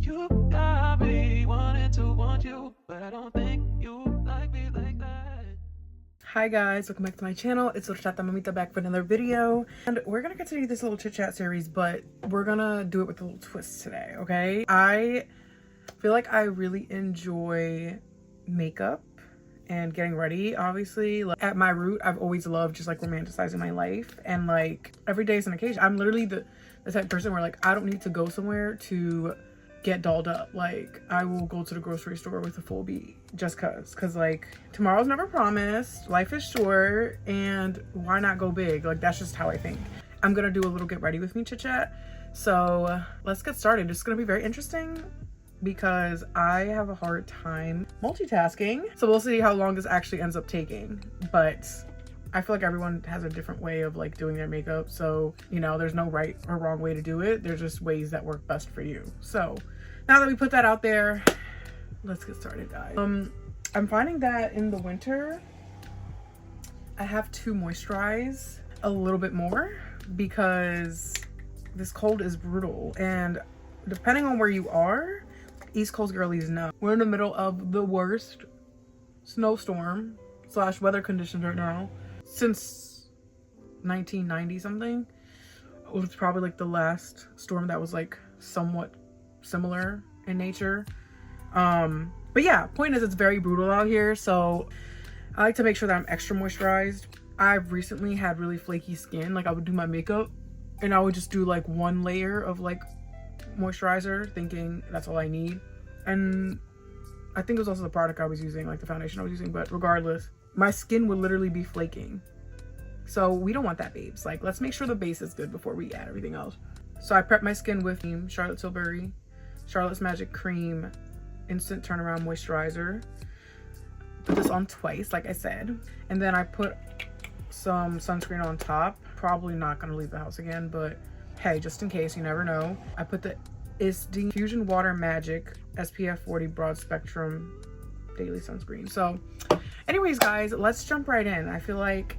You got me wanting to want you, but I don't think you like me like that. Hi guys, welcome back to my channel. It's horchatamamita back for another video. And we're gonna continue this little chit chat series, but we're gonna do it with a little twist today, okay? I feel like I really enjoy makeup and getting ready, obviously. Like, at my root, I've always loved just like romanticizing my life, and like every day is an occasion. I'm literally the type of person where like I don't need to go somewhere to get dolled up. Like I will go to the grocery store with a full beat just cause like tomorrow's never promised, life is short, and why not go big? Like that's just how I think. I'm gonna do a little get ready with me chit chat, so let's get started. It's gonna be very interesting because I have a hard time multitasking, so we'll see how long this actually ends up taking. But I feel like everyone has a different way of like doing their makeup, so you know, there's no right or wrong way to do it. There's just ways that work best for you. So now that we put that out there, let's get started, guys. I'm finding that in the winter I have to moisturize a little bit more because this cold is brutal, and depending on where you are, East Coast girlies know we're in the middle of the worst snowstorm / weather conditions right now since 1990 something. It was probably like the last storm that was like somewhat similar in nature. But yeah, point is, it's very brutal out here, so I like to make sure that I'm extra moisturized. I've recently had really flaky skin. Like I would do my makeup and I would just do like one layer of like moisturizer thinking that's all I need, and I think it was also the product I was using, like the foundation I was using, but regardless, my skin would literally be flaking. So we don't want that, babes. Like let's make sure the base is good before we add everything else. So I prep my skin with Charlotte Tilbury Charlotte's Magic Cream Instant Turnaround Moisturizer. Put this on twice, like I said, and then I put some sunscreen on top. Probably not gonna leave the house again, but hey, just in case, you never know. I put the ISD Fusion Water Magic SPF 40 Broad Spectrum Daily Sunscreen. So anyways, guys, let's jump right in. I feel like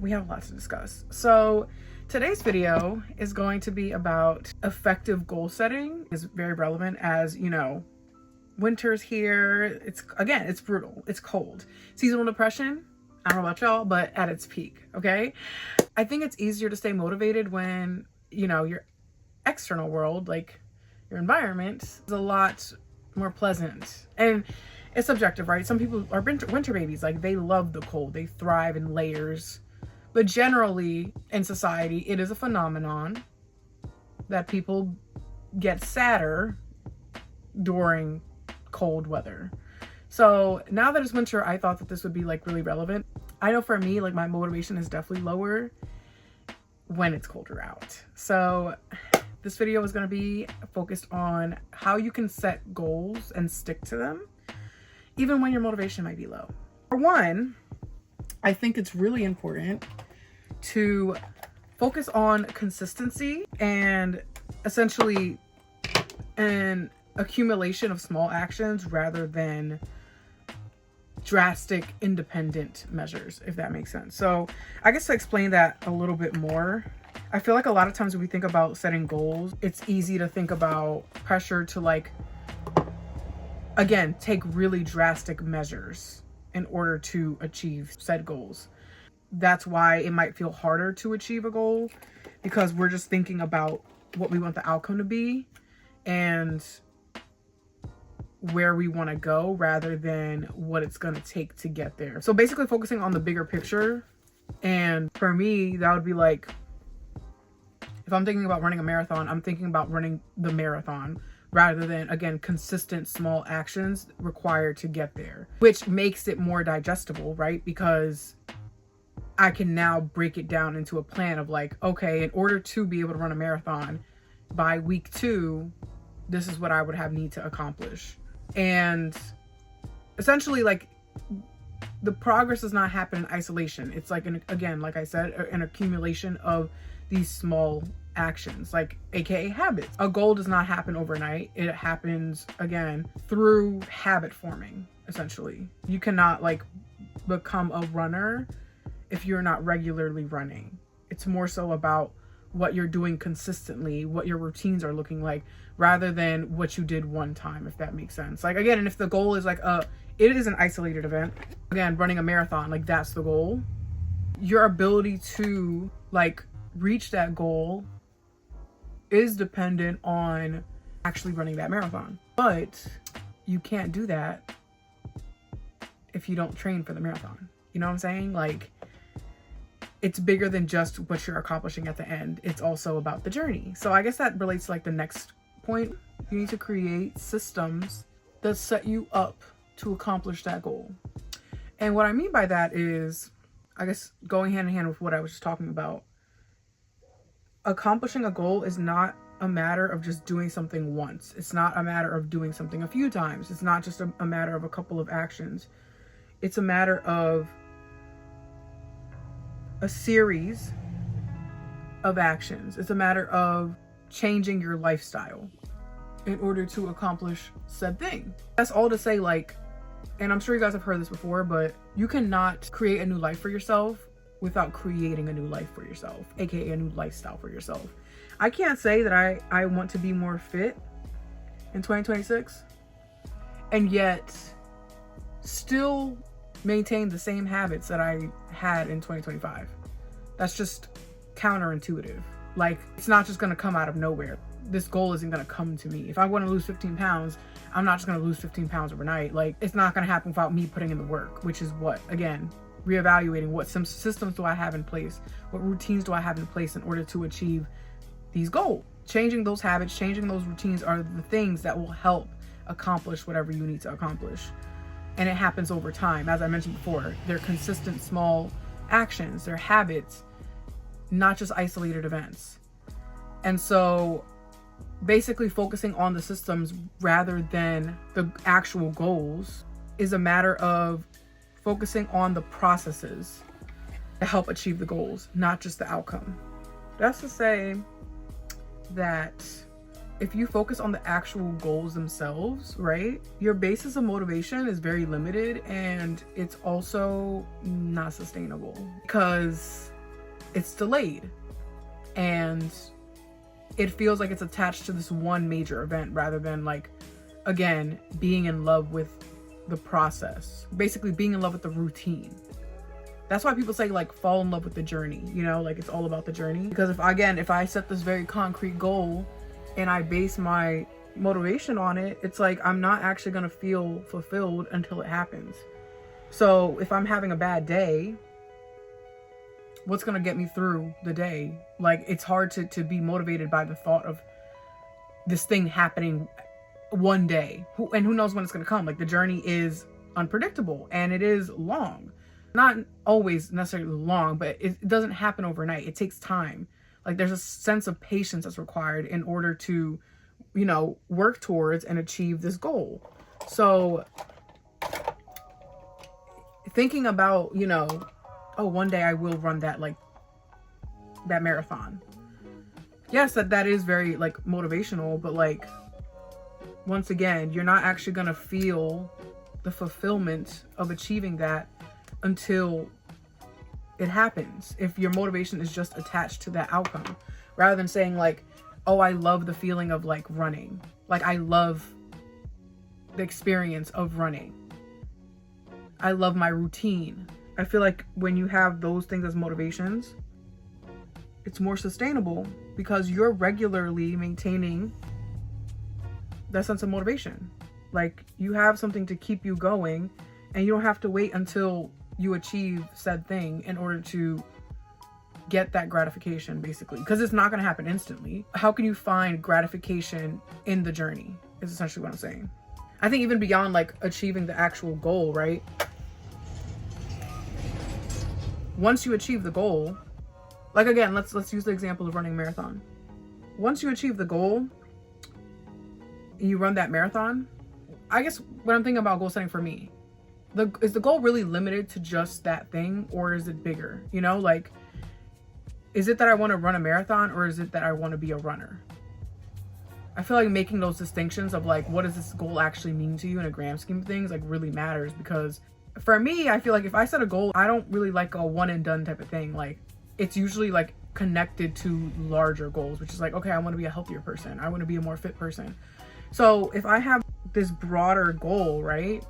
we have a lot to discuss. So today's video is going to be about effective goal setting. Is very relevant, as you know, winter's here. It's brutal, it's cold. Seasonal depression, I don't know about y'all, but at its peak, okay? I think it's easier to stay motivated when, you know, your external world, like your environment, is a lot more pleasant. And it's subjective, right? Some people are winter babies, like they love the cold, they thrive in layers. But generally in society, it is a phenomenon that people get sadder during cold weather. So now that it's winter, I thought that this would be like really relevant. I know for me, like my motivation is definitely lower when it's colder out. So this video is going to be focused on how you can set goals and stick to them, even when your motivation might be low. For one, I think it's really important to focus on consistency and essentially an accumulation of small actions rather than drastic independent measures, if that makes sense. So I guess to explain that a little bit more, I feel like a lot of times when we think about setting goals, it's easy to think about pressure to like, again, take really drastic measures in order to achieve said goals. That's why it might feel harder to achieve a goal, because we're just thinking about what we want the outcome to be and where we want to go rather than what it's going to take to get there. So basically focusing on the bigger picture. And for me, that would be like, if I'm thinking about running a marathon, I'm thinking about running the marathon rather than, again, consistent small actions required to get there, which makes it more digestible, right? Because I can now break it down into a plan of like, okay, in order to be able to run a marathon by week 2, this is what I would have need to accomplish. And essentially, like, the progress does not happen in isolation. It's like, again, like I said, an accumulation of these small actions, like AKA habits. A goal does not happen overnight. It happens, again, through habit forming, essentially. You cannot like become a runner if you're not regularly running. It's more so about what you're doing consistently, what your routines are looking like, rather than what you did one time, if that makes sense. Like, again, and if the goal is like it is an isolated event, again, running a marathon, like that's the goal. Your ability to like reach that goal is dependent on actually running that marathon. But you can't do that if you don't train for the marathon. You know what I'm saying? Like, it's bigger than just what you're accomplishing at the end. It's also about the journey. So I guess that relates to like the next point. You need to create systems that set you up to accomplish that goal. And what I mean by that is, I guess, going hand in hand with what I was just talking about. Accomplishing a goal is not a matter of just doing something once. It's not a matter of doing something a few times. It's not just a matter of a couple of actions. It's a matter of a series of actions. It's a matter of changing your lifestyle in order to accomplish said thing. That's all to say, like, and I'm sure you guys have heard this before, but you cannot create a new life for yourself without creating a new life for yourself, aka a new lifestyle for yourself. I can't say that I want to be more fit in 2026 and yet still maintain the same habits that I had in 2025. That's just counterintuitive. Like, it's not just gonna come out of nowhere. This goal isn't gonna come to me. If I want to lose 15 pounds, I'm not just gonna lose 15 pounds overnight. Like, it's not gonna happen without me putting in the work, which is what, again, reevaluating what some systems do I have in place, what routines do I have in place in order to achieve these goals. Changing those habits, changing those routines are the things that will help accomplish whatever you need to accomplish. And it happens over time. As I mentioned before, they're consistent small actions, they're habits, not just isolated events. And so basically focusing on the systems rather than the actual goals is a matter of focusing on the processes to help achieve the goals, not just the outcome. That's to say that if you focus on the actual goals themselves, right, your basis of motivation is very limited, and it's also not sustainable because it's delayed and it feels like it's attached to this one major event rather than, like, again, being in love with the process, basically being in love with the routine. That's why people say, like, fall in love with the journey, you know, like, it's all about the journey. Because if I set this very concrete goal and I base my motivation on it, it's like I'm not actually gonna feel fulfilled until it happens. So if I'm having a bad day, what's gonna get me through the day? Like, it's hard to be motivated by the thought of this thing happening one day. Who knows when it's gonna come? Like, the journey is unpredictable and it is long. Not always necessarily long, but it doesn't happen overnight. It takes time. Like, there's a sense of patience that's required in order to, you know, work towards and achieve this goal. So thinking about, you know, oh, one day I will run that, like, that marathon. Yes, that is very, like, motivational, but, like, once again, you're not actually gonna feel the fulfillment of achieving that until it happens. If your motivation is just attached to that outcome, rather than saying, like, oh, I love the feeling of, like, running. Like, I love the experience of running. I love my routine. I feel like when you have those things as motivations, it's more sustainable because you're regularly maintaining that sense of motivation. Like, you have something to keep you going, and you don't have to wait until you achieve said thing in order to get that gratification, basically, because it's not going to happen instantly. How can you find gratification in the journey is essentially what I'm saying. I think even beyond, like, achieving the actual goal, right? Once you achieve the goal, like, again, let's use the example of running a marathon. Once you achieve the goal and you run that marathon, I guess when I'm thinking about goal setting for me, is the goal really limited to just that thing, or is it bigger? You know, like, is it that I want to run a marathon, or is it that I want to be a runner? I feel like making those distinctions of, like, what does this goal actually mean to you in a grand scheme of things, like, really matters. Because for me, I feel like if I set a goal, I don't really like a one and done type of thing. Like, it's usually like connected to larger goals, which is like, okay, I want to be a healthier person, I want to be a more fit person. So if I have this broader goal, right,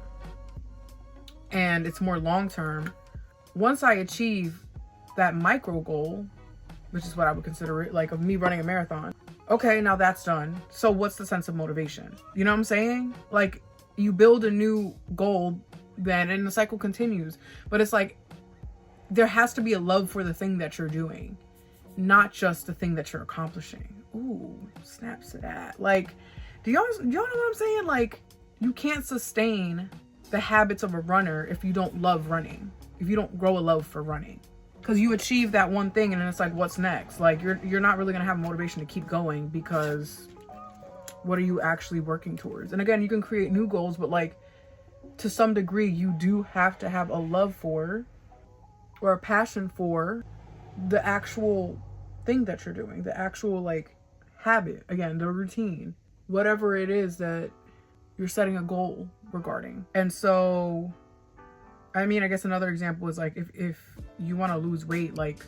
and it's more long term, once I achieve that micro goal, which is what I would consider it, like of me running a marathon, okay, now that's done. So what's the sense of motivation? You know what I'm saying? Like, you build a new goal then, and the cycle continues. But it's like, there has to be a love for the thing that you're doing, not just the thing that you're accomplishing. Ooh, snaps to that. Like, do y'all know what I'm saying? Like, you can't sustain the habits of a runner if you don't love running, if you don't grow a love for running. Because you achieve that one thing and then it's like, what's next? Like, you're not really gonna have motivation to keep going, because what are you actually working towards? And again, you can create new goals, but like, to some degree, you do have to have a love for or a passion for the actual thing that you're doing, the actual like habit, again, the routine, whatever it is that you're setting a goal regarding. And so, I mean, I guess another example is like, if you want to lose weight, like,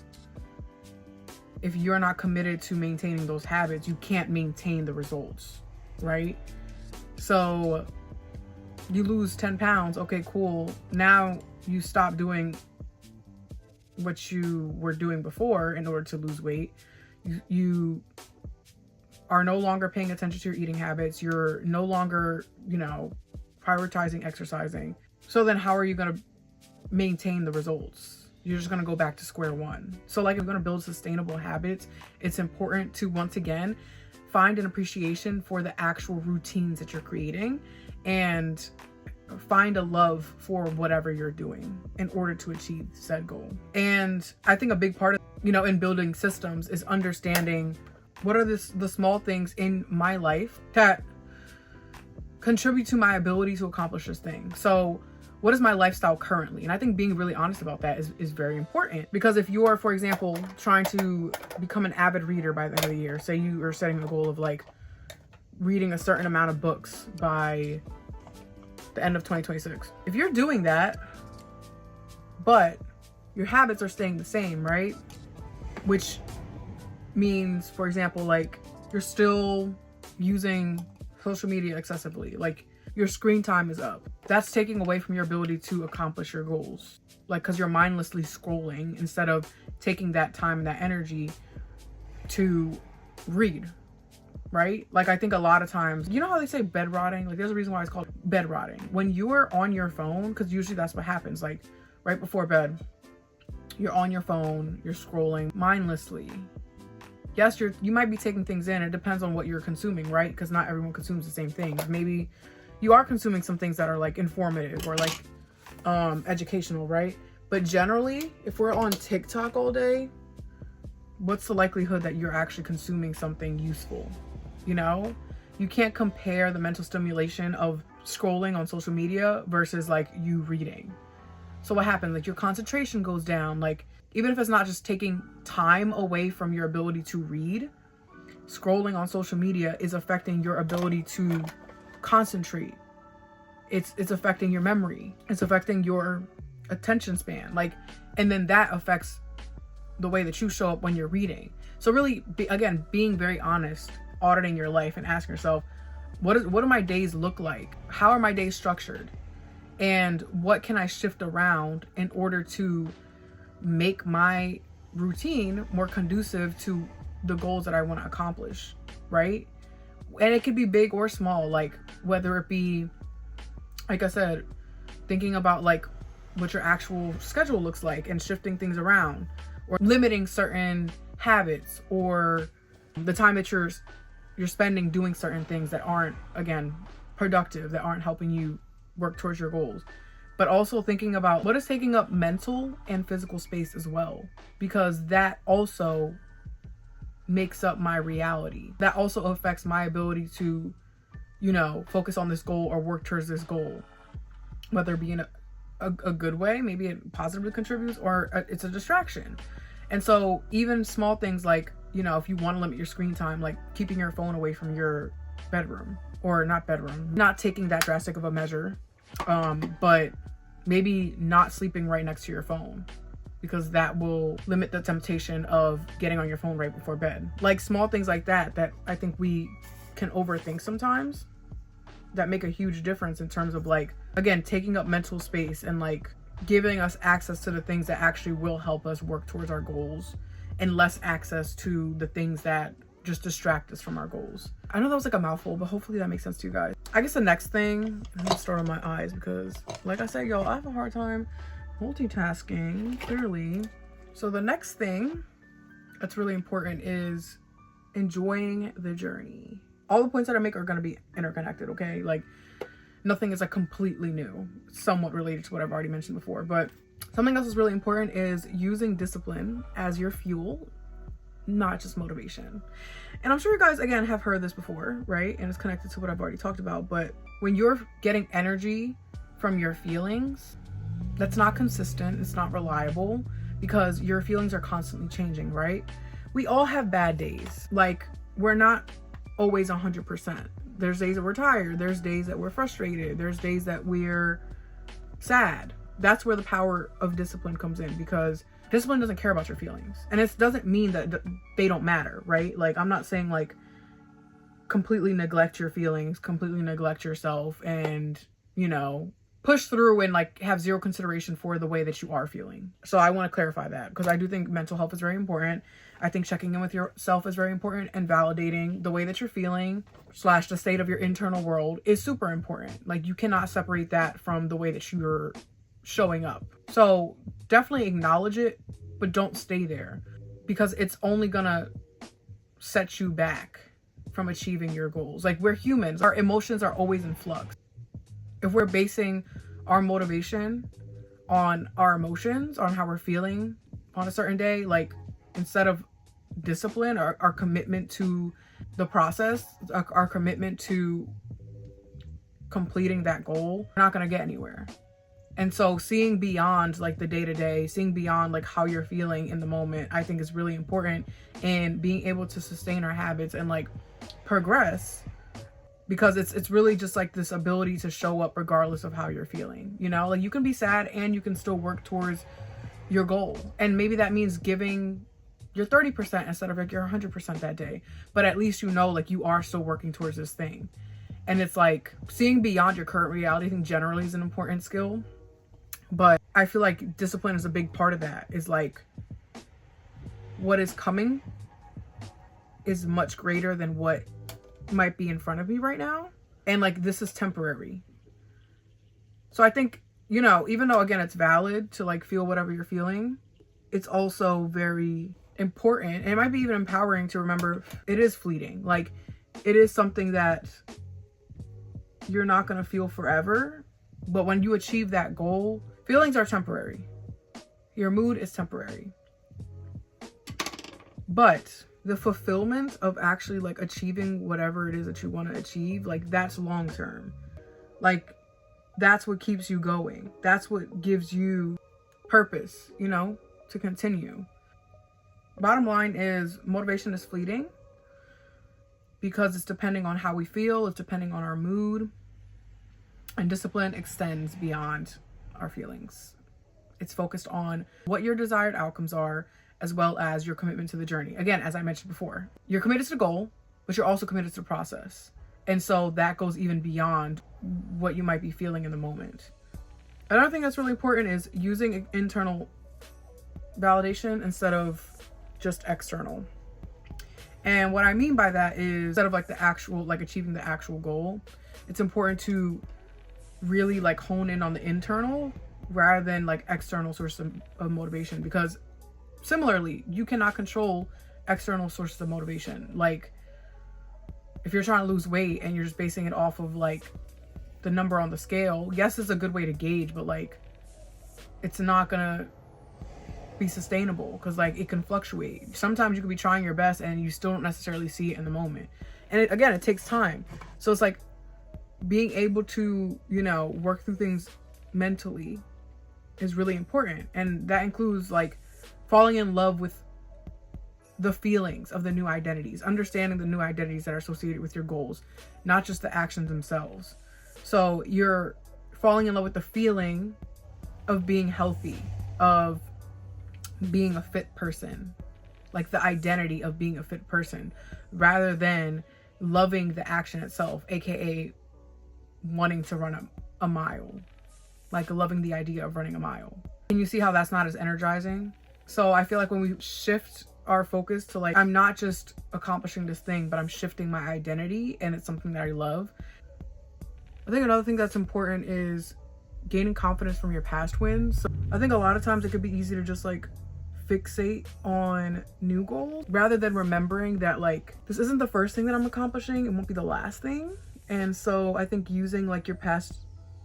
if you're not committed to maintaining those habits, you can't maintain the results, right? So you lose 10 pounds. Okay, cool. Now you stop doing what you were doing before in order to lose weight. You are no longer paying attention to your eating habits. You're no longer, prioritizing exercising. So then how are you going to maintain the results? You're just going to go back to square one. So like, if you're going to build sustainable habits, it's important to, once again, find an appreciation for the actual routines that you're creating and find a love for whatever you're doing in order to achieve said goal. And I think a big part of, in building systems is understanding what are the small things in my life that contribute to my ability to accomplish this thing. So what is my lifestyle currently? And I think being really honest about that is very important, because if you are, for example, trying to become an avid reader by the end of the year, say you are setting the goal of like reading a certain amount of books by the end of 2026. If you're doing that, but your habits are staying the same, right? Which means, for example, like you're still using social media excessively, like your screen time is up. That's taking away from your ability to accomplish your goals. Like, because you're mindlessly scrolling instead of taking that time and that energy to read, right? Like, I think a lot of times, you know how they say bed rotting? Like, there's a reason why it's called bed rotting. When you are on your phone, because usually that's what happens, like right before bed, you're on your phone, you're scrolling mindlessly. Yes, you might be taking things in. It depends on what you're consuming, right? Because not everyone consumes the same things. Maybe you are consuming some things that are like informative or like educational, right? But generally, if we're on TikTok all day, what's the likelihood that you're actually consuming something useful? You can't compare the mental stimulation of scrolling on social media versus like you reading. So what happens? Like, your concentration goes down. Like, even if it's not just taking time away from your ability to read, scrolling on social media is affecting your ability to concentrate. It's affecting your memory. It's affecting your attention span. Like, and then that affects the way that you show up when you're reading. So really, again, being very honest, auditing your life and asking yourself, what do my days look like? How are my days structured? And what can I shift around in order to make my routine more conducive to the goals that I want to accomplish, right? And it could be big or small, like whether it be, like I said, thinking about like what your actual schedule looks like and shifting things around, or limiting certain habits, or the time that you're spending doing certain things that aren't, again, productive, that aren't helping you work towards your goals. But also thinking about what is taking up mental and physical space as well, because that also makes up my reality. That also affects my ability to, focus on this goal or work towards this goal, whether it be in a good way, maybe it positively contributes, or it's a distraction. And so even small things like, if you want to limit your screen time, like keeping your phone away from your bedroom, or not taking that drastic of a measure, but maybe not sleeping right next to your phone, because that will limit the temptation of getting on your phone right before bed. Like small things like that I think we can overthink sometimes, that make a huge difference in terms of like, again, taking up mental space and like giving us access to the things that actually will help us work towards our goals, and less access to the things that just distract us from our goals. I know that was like a mouthful, but hopefully that makes sense to you guys. I guess the next thing, I'm gonna start on my eyes because like I said, y'all, I have a hard time multitasking, clearly. So the next thing that's really important is enjoying the journey. All the points that I make are going to be interconnected, okay? Like nothing is like completely new, somewhat related to what I've already mentioned before. But something else that's really important is using discipline as your fuel, not just motivation. And I'm sure you guys, again, have heard this before, right? And it's connected to what I've already talked about. But when you're getting energy from your feelings, that's not consistent, it's not reliable, because your feelings are constantly changing, right? We all have bad days. Like, we're not always 100%. There's days that we're tired, there's days that we're frustrated, there's days that we're sad. That's where the power of discipline comes in, because discipline doesn't care about your feelings. And it doesn't mean that they don't matter, right? Like, I'm not saying like completely neglect your feelings, completely neglect yourself, and, you know, push through and like have zero consideration for the way that you are feeling. So I want to clarify that, because I do think mental health is very important. I think checking in with yourself is very important, and validating the way that you're feeling / the state of your internal world is super important. Like, you cannot separate that from the way that you're showing up. So definitely acknowledge it, but don't stay there, because it's only gonna set you back from achieving your goals. Like, we're humans, our emotions are always in flux. If we're basing our motivation on our emotions, on how we're feeling on a certain day, like instead of discipline, or our commitment to the process, our commitment to completing that goal, we're not going to get anywhere. And so seeing beyond like the day-to-day, seeing beyond like how you're feeling in the moment, I think is really important in being able to sustain our habits and like progress. Because it's really just like this ability to show up regardless of how you're feeling, you know? Like, you can be sad and you can still work towards your goal. And maybe that means giving your 30% instead of like your 100% that day. But at least you know, like, you are still working towards this thing. And it's like seeing beyond your current reality, I think generally is an important skill. But I feel like discipline is a big part of that. Is like, what is coming is much greater than what might be in front of me right now, and like, this is temporary. So I think, you know, even though again it's valid to like feel whatever you're feeling, it's also very important, and it might be even empowering to remember it is fleeting. Like, it is something that you're not going to feel forever, but when you achieve that goal, feelings are temporary, your mood is temporary, but the fulfillment of actually like achieving whatever it is that you want to achieve, like, that's long term. Like, that's what keeps you going. That's what gives you purpose, you know, to continue. Bottom line is, motivation is fleeting because it's depending on how we feel, it's depending on our mood, and discipline extends beyond our feelings. It's focused on what your desired outcomes are, as well as your commitment to the journey. Again, as I mentioned before, you're committed to the goal, but you're also committed to the process. And so that goes even beyond what you might be feeling in the moment. Another thing that's really important is using internal validation instead of just external. And what I mean by that is, instead of like the actual, like achieving the actual goal, it's important to really like hone in on the internal rather than like external sources of motivation, because similarly, you cannot control external sources of motivation. Like, if you're trying to lose weight and you're just basing it off of like the number on the scale, yes, it's a good way to gauge, but like, it's not gonna be sustainable, because like, it can fluctuate. Sometimes you could be trying your best and you still don't necessarily see it in the moment. And again, it takes time. So it's like being able to, you know, work through things mentally is really important. And that includes like falling in love with the feelings of the new identities, understanding the new identities that are associated with your goals, not just the actions themselves. So you're falling in love with the feeling of being healthy, of being a fit person, like the identity of being a fit person, rather than loving the action itself, aka wanting to run a mile, like loving the idea of running a mile. Can you see how that's not as energizing? So I feel like when we shift our focus to like, I'm not just accomplishing this thing, but I'm shifting my identity and it's something that I love. I think another thing that's important is gaining confidence from your past wins. So I think a lot of times it could be easy to just like fixate on new goals rather than remembering that like, this isn't the first thing that I'm accomplishing, it won't be the last thing. And so I think using like your past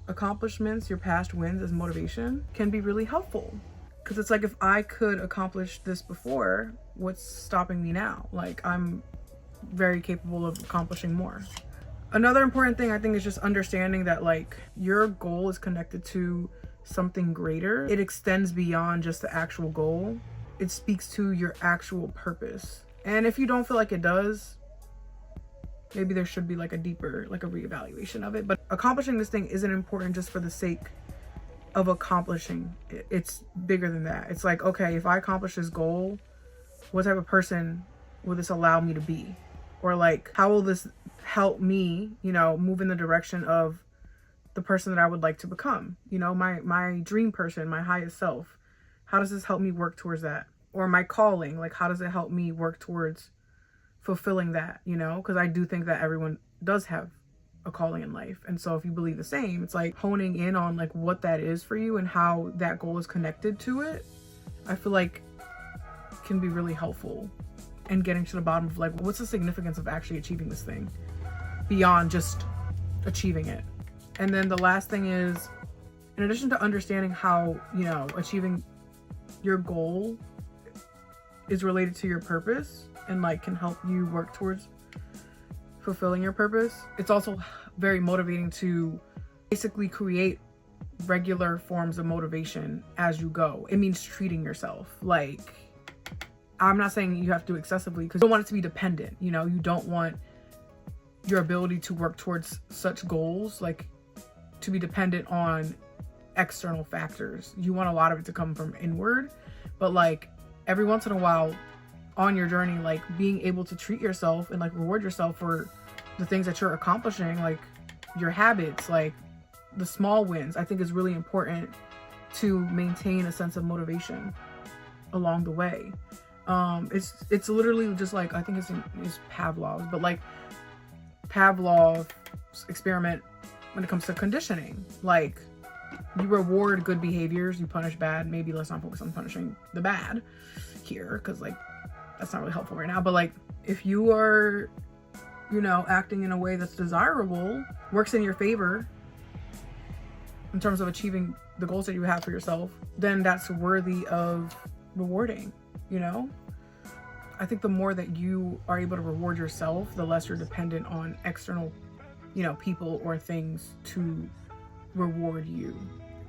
accomplishments, your past wins as motivation can be really helpful. Because it's like, if I could accomplish this before, what's stopping me now? Like, I'm very capable of accomplishing more. Another important thing I think is just understanding that like your goal is connected to something greater. It extends beyond just the actual goal. It speaks to your actual purpose. And if you don't feel like it does, maybe there should be like a deeper, like a reevaluation of it. But accomplishing this thing isn't important just for the sake of accomplishing it. It's bigger than that. It's like, okay, if I accomplish this goal, what type of person will this allow me to be? Or like, how will this help me, you know, move in the direction of the person that I would like to become? You know, my dream person, my highest self. How does this help me work towards that? Or my calling, like how does it help me work towards fulfilling that, you know? Because I do think that everyone does have a calling in life. And so if you believe the same, it's like honing in on like what that is for you and how that goal is connected to it, I feel like can be really helpful. And getting to the bottom of like, what's the significance of actually achieving this thing beyond just achieving it? And then the last thing is, in addition to understanding how, you know, achieving your goal is related to your purpose and like can help you work towards fulfilling your purpose, it's also very motivating to basically create regular forms of motivation as you go. It means treating yourself. Like, I'm not saying you have to do excessively because you don't want it to be dependent. You know, you don't want your ability to work towards such goals like to be dependent on external factors. You want a lot of it to come from inward, but like every once in a while on your journey, like being able to treat yourself and like reward yourself for the things that you're accomplishing, like your habits, like the small wins, I think is really important to maintain a sense of motivation along the way. It's literally just like, I think it's Pavlov's, but like Pavlov's experiment when it comes to conditioning. Like, you reward good behaviors, you punish bad. Maybe let's not focus on punishing the bad here, because like that's not really helpful right now. But like, if you are, you know, acting in a way that's desirable, works in your favor in terms of achieving the goals that you have for yourself, then that's worthy of rewarding, you know? I think the more that you are able to reward yourself, the less you're dependent on external, you know, people or things to reward you.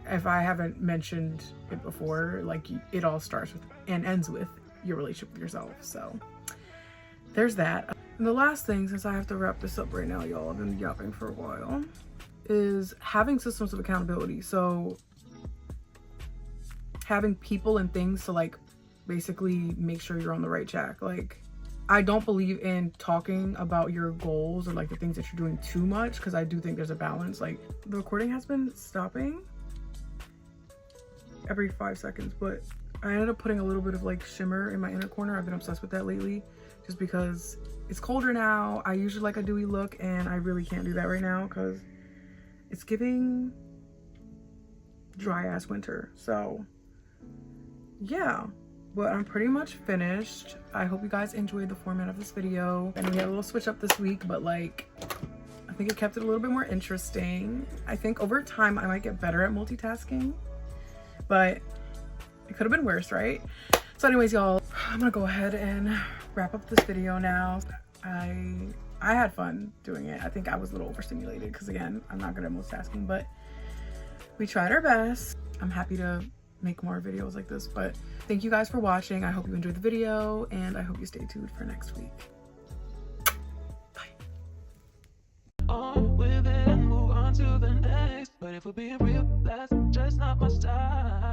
If I haven't mentioned it before, like it all starts with and ends with your relationship with yourself. So there's that. And the last thing, since I have to wrap this up right now, y'all, I've been yapping for a while, is having systems of accountability. So having people and things to like basically make sure you're on the right track. Like, I don't believe in talking about your goals or like the things that you're doing too much, because I do think there's a balance. Like, the recording has been stopping every 5 seconds, but I ended up putting a little bit of like shimmer in my inner corner. I've been obsessed with that lately just because it's colder now. I usually like a dewy look and I really can't do that right now because it's giving dry ass winter. So yeah, but I'm pretty much finished. I hope you guys enjoyed the format of this video. And we had a little switch up this week, but like, I think it kept it a little bit more interesting. I think over time I might get better at multitasking, but it could have been worse, right? So anyways, y'all, I'm gonna go ahead and wrap up this video now. I had fun doing it. I think I was a little overstimulated because again, I'm not good at multitasking, but we tried our best. I'm happy to make more videos like this, but thank you guys for watching. I hope you enjoyed the video and I hope you stay tuned for next week. On with it and move on to the next. But if we're being real, that's just not my style.